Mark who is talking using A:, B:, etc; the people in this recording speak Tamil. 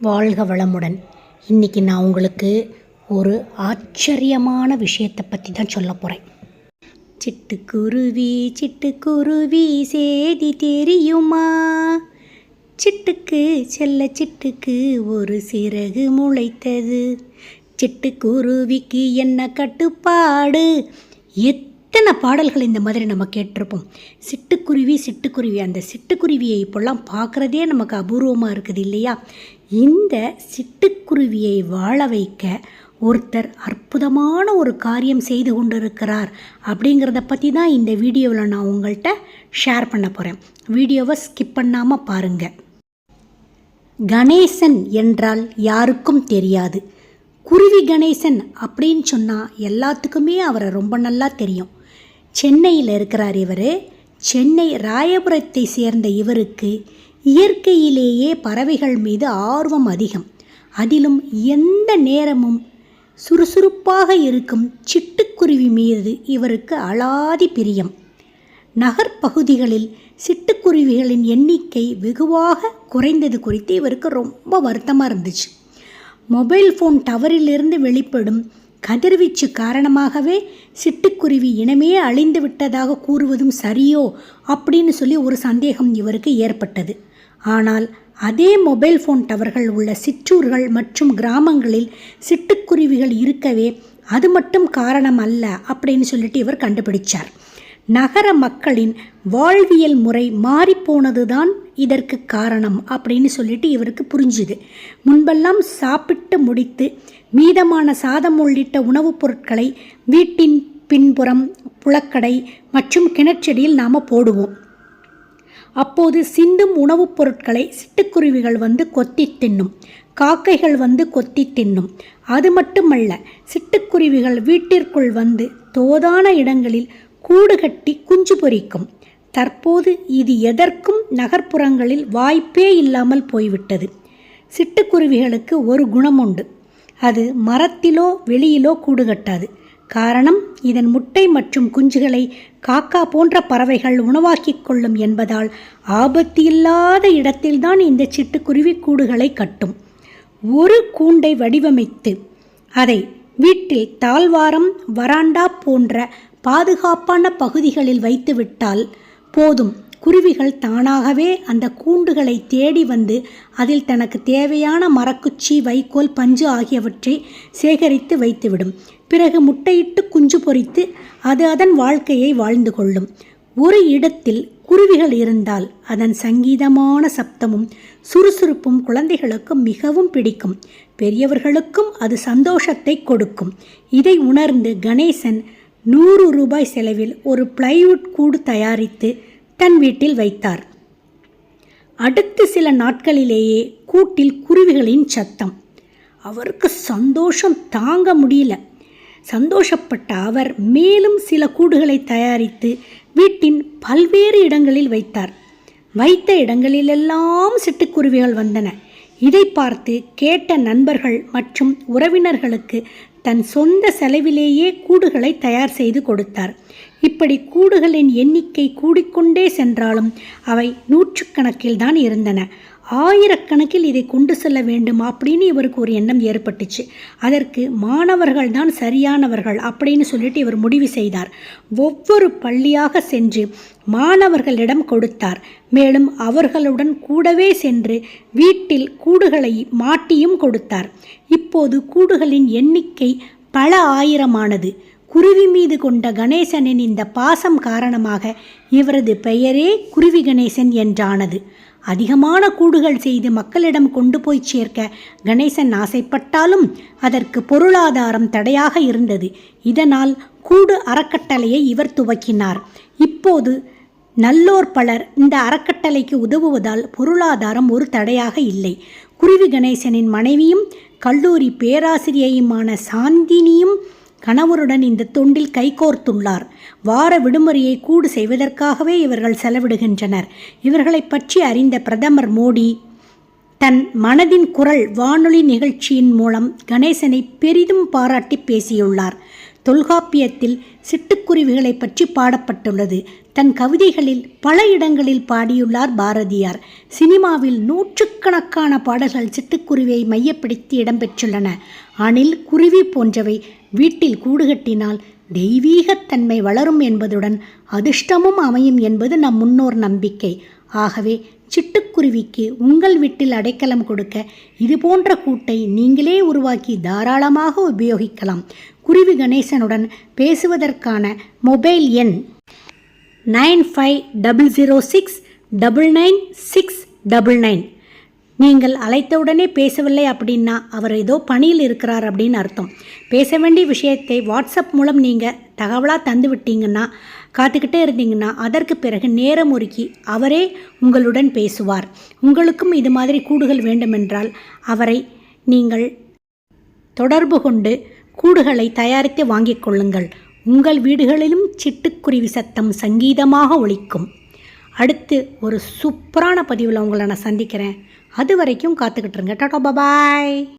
A: வாழ்க வளமுடன். இன்றைக்கி நான் உங்களுக்கு ஒரு ஆச்சரியமான விஷயத்தை பற்றி தான் சொல்ல போகிறேன். சிட்டுக்குருவி சிட்டுக்குருவி சேதி தெரியுமா? சிட்டுக்கு செல்ல சிட்டுக்கு ஒரு சிறகு முளைத்தது. சிட்டுக்குருவிக்கு என்ன கட்டுப்பாடு? எத்தனை பாடல்கள் இந்த மாதிரி நம்ம கேட்டிருப்போம். சிட்டுக்குருவி அந்த சிட்டுக்குருவியை இப்போல்லாம் பார்க்குறதே நமக்கு அபூர்வமாக இருக்குது இல்லையா? இந்த சிட்டுக்குருவியை வாழ வைக்க ஒருத்தர் அற்புதமான ஒரு காரியம் செய்து கொண்டிருக்கிறார் அப்படிங்கிறத பற்றி தான் இந்த வீடியோவில் நான் உங்கள்கிட்ட ஷேர் பண்ண போகிறேன். வீடியோவை ஸ்கிப் பண்ணாமல் பாருங்கள். கணேசன் என்றால் யாருக்கும் தெரியாது. குருவி கணேசன் அப்படின்னு சொன்னால் எல்லாத்துக்குமே அவரை ரொம்ப நல்லா தெரியும். சென்னையில் இருக்கிறார் இவர். சென்னை ராயபுரத்தை சேர்ந்த இவருக்கு இயற்கையிலேயே பறவைகள் மீது ஆர்வம் அதிகம். அதிலும் எந்த நேரமும் சுறுசுறுப்பாக இருக்கும் சிட்டுக்குருவி மீது இவருக்கு அலாதி பிரியம். நகர்ப்பகுதிகளில் சிட்டுக்குருவிகளின் எண்ணிக்கை வெகுவாக குறைந்தது குறித்து இவருக்கு ரொம்ப வருத்தமாக இருந்துச்சு. மொபைல் ஃபோன் டவரிலிருந்து வெளிப்படும் கதிர்வீச்சு காரணமாகவே சிட்டுக்குருவி இனமே அழிந்து விட்டதாக கூறுவதும் சரியோ அப்படின்னு சொல்லி ஒரு சந்தேகம் இவருக்கு ஏற்பட்டது. ஆனால் அதே மொபைல் ஃபோன் டவர்கள் உள்ள சிற்றூர்கள் மற்றும் கிராமங்களில் சிட்டுக்குருவிகள் இருக்கவே அது மட்டும் காரணம் அல்ல அப்படின்னு சொல்லிட்டு இவர் கண்டுபிடிச்சார். நகர மக்களின் வாழ்வியல் முறை மாறிப்போனதுதான் இதற்கு காரணம் அப்படின்னு சொல்லிட்டு இவருக்கு புரிஞ்சுது. முன்பெல்லாம் சாப்பிட்டு முடித்து மீதமான சாதம் உள்ளிட்ட உணவுப் பொருட்களை வீட்டின் பின்புறம், புழக்கடை மற்றும் கிணற்றடியில் நாம் போடுவோம். அப்போது சிந்தும் உணவுப் பொருட்களை சிட்டுக்குருவிகள் வந்து கொத்தி தின்னும், காக்கைகள் வந்து கொத்தி தின்னும். அது மட்டுமல்ல, சிட்டுக்குருவிகள் வீட்டிற்குள் வந்து தோதான இடங்களில் கூடு கட்டி குஞ்சு பொரிக்கும். தற்போது இது எதற்கும் நகர்ப்புறங்களில் வாய்ப்பே இல்லாமல் போய்விட்டது. சிட்டுக்குருவிகளுக்கு ஒரு குணம் உண்டு. அது மரத்திலோ வெளியிலோ கூடு கட்டாது. காரணம், இதன் முட்டை மற்றும் குஞ்சுகளை காக்கா போன்ற பறவைகள் உணவாக்கிக் கொள்ளும் என்பதால் ஆபத்து இல்லாத இடத்தில்தான் இந்த சிட்டுக்குருவி கூடுகளை கட்டும். ஒரு கூண்டை வடிவமைத்து அதை வீட்டில் தாழ்வாரம், வராண்டா போன்ற பாதுகாப்பான பகுதிகளில் வைத்துவிட்டால் போதும். குருவிகள் தானாகவே அந்த கூண்டுகளை தேடி வந்து அதில் தனக்கு தேவையான மரக்குச்சி, வைக்கோல், பஞ்சு ஆகியவற்றை சேகரித்து வைத்துவிடும். பிறகு முட்டையிட்டு குஞ்சு பொரித்து அது அதன் வாழ்க்கையை வாழ்ந்து கொள்ளும். ஒரு இடத்தில் குருவிகள் இருந்தால் அதன் சங்கீதமான சப்தமும் சுறுசுறுப்பும் குழந்தைகளுக்கு மிகவும் பிடிக்கும். பெரியவர்களுக்கும் அது சந்தோஷத்தை கொடுக்கும். இதை உணர்ந்து கணேசன் 100 ரூபாய் செலவில் ஒரு பிளைவுட் கூடு தயாரித்து தன் வீட்டில் வைத்தார். அடுத்த சில நாட்களிலேயே கூட்டில் குருவிகளின் சத்தம். அவருக்கு சந்தோஷம் தாங்க முடியல. சந்தோஷப்பட்ட அவர் மேலும் சில கூடுகளை தயாரித்து வீட்டின் பல்வேறு இடங்களில் வைத்தார். வைத்த இடங்களிலெல்லாம் சிட்டுக்குருவிகள் வந்தன. இதை பார்த்து கேட்ட நண்பர்கள் மற்றும் உறவினர்களுக்கு தன் சொந்த செலவிலேயே கூடுகளை தயார் செய்து கொடுத்தார். இப்படி கூடுகளின் எண்ணிக்கை கூடிக்கொண்டே சென்றாலும் அவை நூற்றுக்கணக்கில் தான் இருந்தன. ஆயிரக்கணக்கில் இதை கொண்டு செல்ல வேண்டும் அப்படின்னு இவருக்கு ஒரு எண்ணம் ஏற்பட்டுச்சு. அதற்கு மாணவர்கள் தான் சரியானவர்கள் அப்படின்னு சொல்லிட்டு இவர் முடிவு செய்தார். ஒவ்வொரு பள்ளியாக சென்று மாணவர்களிடம் கொடுத்தார். மேலும் அவர்களுடன் கூடவே சென்று வீட்டில் கூடுகளை மாட்டியும் கொடுத்தார். இப்போது கூடுகளின் எண்ணிக்கை பல ஆயிரமானது. குருவி மீது கொண்ட கணேசனின் இந்த பாசம் காரணமாக இவரது பெயரே குருவி கணேசன் என்றானது. அதிகமான கூடுகள் செய்து மக்களிடம் கொண்டு போய் சேர்க்க கணேசன் ஆசைப்பட்டாலும் அதற்கு பொருளாதாரம் தடையாக இருந்தது. இதனால் கூடு அறக்கட்டளையை இவர் துவக்கினார். இப்போது நல்லோர் பலர் இந்த அறக்கட்டளைக்கு உதவுவதால் பொருளாதாரம் ஒரு தடையாக இல்லை. குருவி கணேசனின் மனைவியும் கல்லூரி பேராசிரியையுமான சாந்தினியும் கணவருடன் இந்த தொண்டில் கைகோர்த்துள்ளார். வார விடுமுறையை கூடு செய்வதற்காகவே இவர்கள் செலவிடுகின்றனர். இவர்களை பற்றி அறிந்த பிரதமர் மோடி தன் மனதின் குரல் வானொலி நிகழ்ச்சியின் மூலம் கணேசனை பெரிதும் பாராட்டி பேசியுள்ளார். தொல்காப்பியத்தில் சிட்டுக்குருவிகளை பற்றி பாடப்பட்டுள்ளது. தன் கவிதைகளில் பல இடங்களில் பாடியுள்ளார் பாரதியார். சினிமாவில் நூற்றுக்கணக்கான பாடல்கள் சிட்டுக்குருவியை மையப்படுத்தி இடம்பெற்றுள்ளன. அணில், குருவி போன்றவை வீட்டில் கூடுகட்டினால் தெய்வீகத்தன்மை வளரும் என்பதுடன் அதிர்ஷ்டமும் அமையும் என்பது நம் முன்னோர் நம்பிக்கை. ஆகவே சிட்டுக்குருவிக்கு உங்கள் வீட்டில் அடைக்கலம் கொடுக்க இதுபோன்ற கூட்டை நீங்களே உருவாக்கி தாராளமாக உபயோகிக்கலாம். குருவி கணேசனுடன் பேசுவதற்கான மொபைல் எண் 9500699699. நீங்கள் அழைத்தவுடனே பேசவில்லை அப்படின்னா அவர் ஏதோ பணியில் இருக்கிறார் அப்படின்னு அர்த்தம். பேச வேண்டிய விஷயத்தை வாட்ஸ்அப் மூலம் நீங்கள் தகவலாக தந்து விட்டீங்கன்னா, காத்துக்கிட்டே இருந்தீங்கன்னா, அதற்கு பிறகு நேரம் ஒதுக்கி அவரே உங்களுடன் பேசுவார். உங்களுக்கும் இது மாதிரி கூடுகள் வேண்டுமென்றால் அவரை நீங்கள் தொடர்பு கொண்டு கூடுகளை தயாரித்து வாங்கிக் கொள்ளுங்கள். உங்கள் வீடுகளிலும் சிட்டுக்குருவி சத்தம் சங்கீதமாக ஒலிக்கும். அடுத்து ஒரு சூப்பரான பதிவில் உங்களை நான் சந்திக்கிறேன். அது வரைக்கும் காத்துக்கிட்டு இருங்க. டாடா, பாய்.